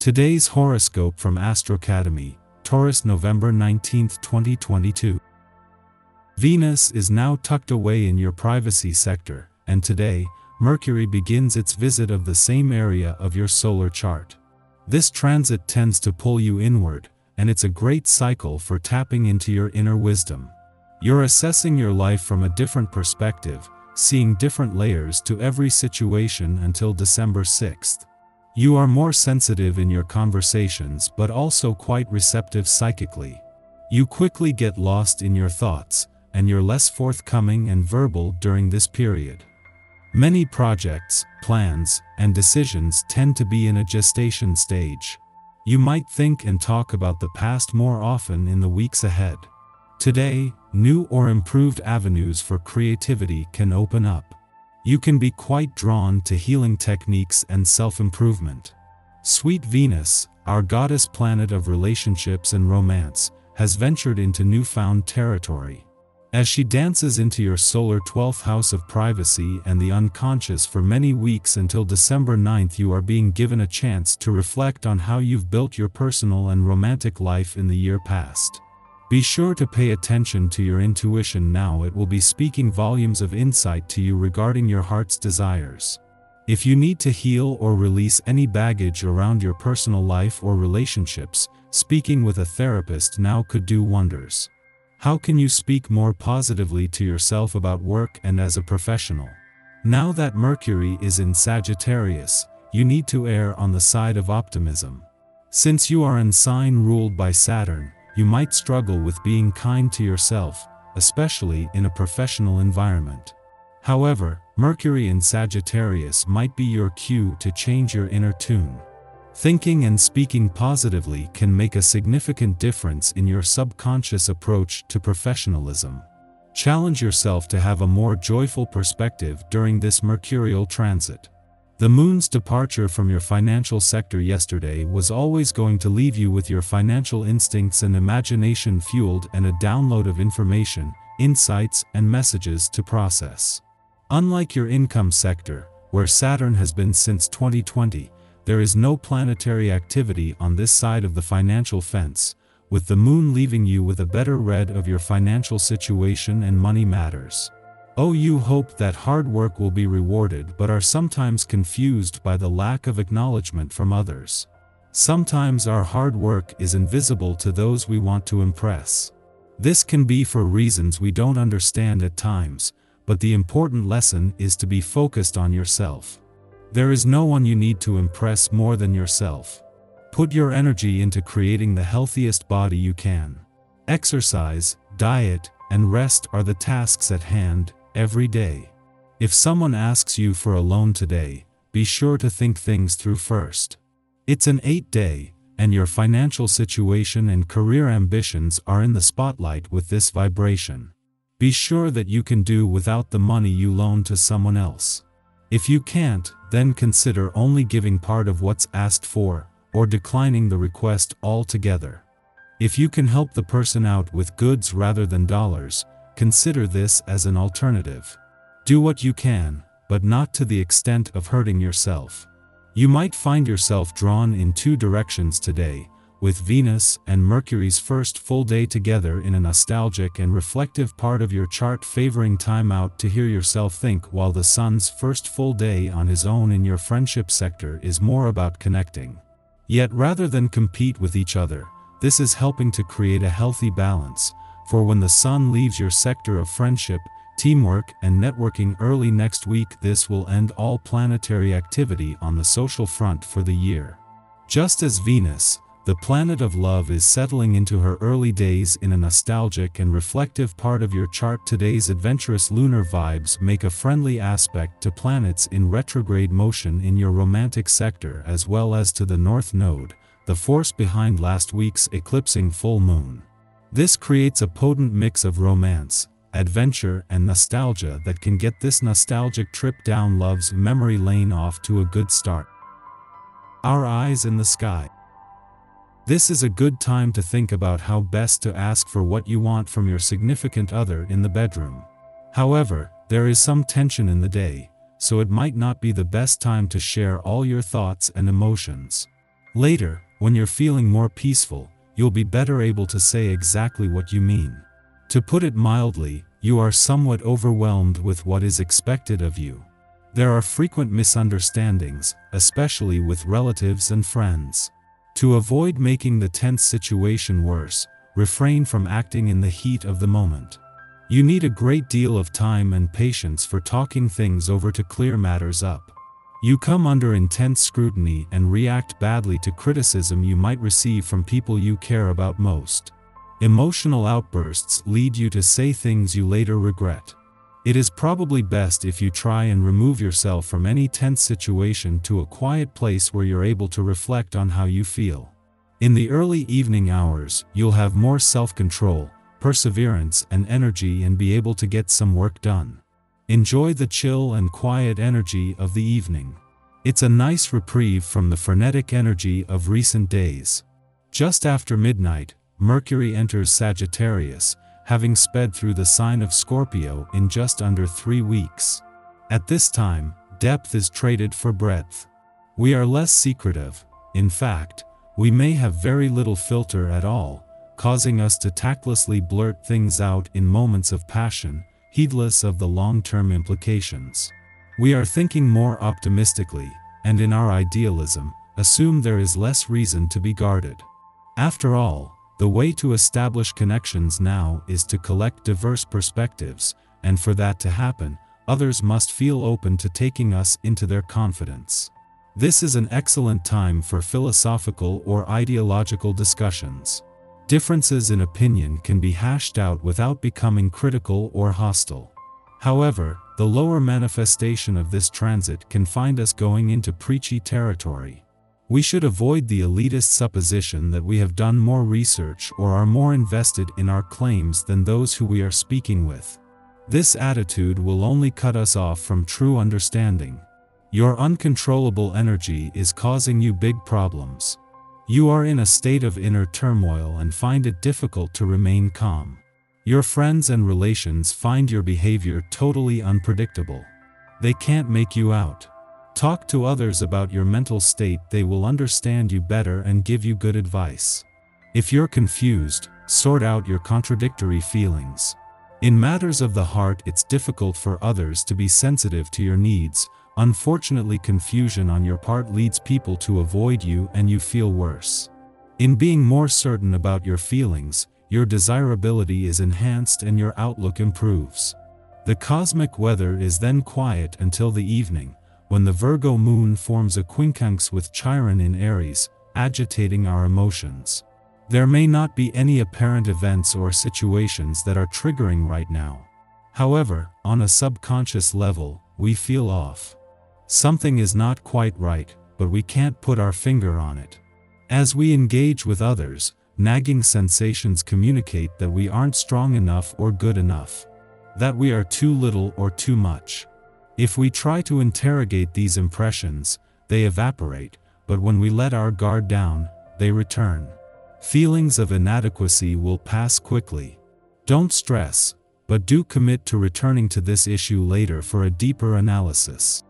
Today's horoscope from Astrocademy, Taurus, November 19, 2022. Venus is now tucked away in your privacy sector, and today, Mercury begins its visit of the same area of your solar chart. This transit tends to pull you inward, and it's a great cycle for tapping into your inner wisdom. You're assessing your life from a different perspective, seeing different layers to every situation until December 6th. You are more sensitive in your conversations but also quite receptive psychically. You quickly get lost in your thoughts, and you're less forthcoming and verbal during this period. Many projects, plans, and decisions tend to be in a gestation stage. You might think and talk about the past more often in the weeks ahead. Today, new or improved avenues for creativity can open up. You can be quite drawn to healing techniques and self-improvement. Sweet Venus, our goddess planet of relationships and romance, has ventured into newfound territory. As she dances into your solar 12th house of privacy and the unconscious for many weeks until December 9th, you are being given a chance to reflect on how you've built your personal and romantic life in the year past. Be sure to pay attention to your intuition now. It will be speaking volumes of insight to you regarding your heart's desires. If you need to heal or release any baggage around your personal life or relationships, speaking with a therapist now could do wonders. How can you speak more positively to yourself about work and as a professional? Now that Mercury is in Sagittarius, you need to err on the side of optimism. Since you are in sign ruled by Saturn, you might struggle with being kind to yourself, especially in a professional environment. However, Mercury in Sagittarius might be your cue to change your inner tune. Thinking and speaking positively can make a significant difference in your subconscious approach to professionalism. Challenge yourself to have a more joyful perspective during this mercurial transit. The moon's departure from your financial sector yesterday was always going to leave you with your financial instincts and imagination fueled and a download of information, insights, and messages to process. Unlike your income sector, where Saturn has been since 2020, there is no planetary activity on this side of the financial fence, with the moon leaving you with a better read of your financial situation and money matters. You hope that hard work will be rewarded but are sometimes confused by the lack of acknowledgement from others. Sometimes our hard work is invisible to those we want to impress. This can be for reasons we don't understand at times, but the important lesson is to be focused on yourself. There is no one you need to impress more than yourself. Put your energy into creating the healthiest body you can. Exercise, diet, and rest are the tasks at hand every day. If someone asks you for a loan today, be sure to think things through first. It's an 8-day, and your financial situation and career ambitions are in the spotlight with this vibration. Be sure that you can do without the money you loan to someone else. If you can't, then consider only giving part of what's asked for, or declining the request altogether. If you can help the person out with goods rather than dollars, consider this as an alternative. Do what you can, but not to the extent of hurting yourself. You might find yourself drawn in two directions today, with Venus and Mercury's first full day together in a nostalgic and reflective part of your chart favoring time out to hear yourself think, while the Sun's first full day on his own in your friendship sector is more about connecting. Yet rather than compete with each other, this is helping to create a healthy balance, for when the Sun leaves your sector of friendship, teamwork, and networking early next week, this will end all planetary activity on the social front for the year. Just as Venus, the planet of love, is settling into her early days in a nostalgic and reflective part of your chart, today's adventurous lunar vibes make a friendly aspect to planets in retrograde motion in your romantic sector as well as to the North Node, the force behind last week's eclipsing full moon. This creates a potent mix of romance, adventure, and nostalgia that can get this nostalgic trip down love's memory lane off to a good start. Our eyes in the sky. This is a good time to think about how best to ask for what you want from your significant other in the bedroom. However, there is some tension in the day, so it might not be the best time to share all your thoughts and emotions. Later, when you're feeling more peaceful, you'll be better able to say exactly what you mean. To put it mildly, you are somewhat overwhelmed with what is expected of you. There are frequent misunderstandings, especially with relatives and friends. To avoid making the tense situation worse, refrain from acting in the heat of the moment. You need a great deal of time and patience for talking things over to clear matters up. You come under intense scrutiny and react badly to criticism you might receive from people you care about most. Emotional outbursts lead you to say things you later regret. It is probably best if you try and remove yourself from any tense situation to a quiet place where you're able to reflect on how you feel. In the early evening hours, you'll have more self-control, perseverance, and energy and be able to get some work done. Enjoy the chill and quiet energy of the evening. It's a nice reprieve from the frenetic energy of recent days. Just after midnight, Mercury enters Sagittarius, having sped through the sign of Scorpio in just under 3 weeks. At this time, depth is traded for breadth. We are less secretive. In fact, we may have very little filter at all, causing us to tactlessly blurt things out in moments of passion, heedless of the long-term implications. We are thinking more optimistically, and in our idealism, assume there is less reason to be guarded. After all, the way to establish connections now is to collect diverse perspectives, and for that to happen, others must feel open to taking us into their confidence. This is an excellent time for philosophical or ideological discussions. Differences in opinion can be hashed out without becoming critical or hostile. However, the lower manifestation of this transit can find us going into preachy territory. We should avoid the elitist supposition that we have done more research or are more invested in our claims than those who we are speaking with. This attitude will only cut us off from true understanding. Your uncontrollable energy is causing you big problems. You are in a state of inner turmoil and find it difficult to remain calm. Your friends and relations find your behavior totally unpredictable. They can't make you out. Talk to others about your mental state. They will understand you better and give you good advice. If you're confused, sort out your contradictory feelings. In matters of the heart, it's difficult for others to be sensitive to your needs. Unfortunately, confusion on your part leads people to avoid you and you feel worse. In being more certain about your feelings, your desirability is enhanced and your outlook improves. The cosmic weather is then quiet until the evening, when the Virgo moon forms a quincunx with Chiron in Aries, agitating our emotions. There may not be any apparent events or situations that are triggering right now. However, on a subconscious level, we feel off. Something is not quite right, but we can't put our finger on it. As we engage with others, nagging sensations communicate that we aren't strong enough or good enough, that we are too little or too much. If we try to interrogate these impressions, they evaporate, but when we let our guard down, they return. Feelings of inadequacy will pass quickly. Don't stress, but do commit to returning to this issue later for a deeper analysis.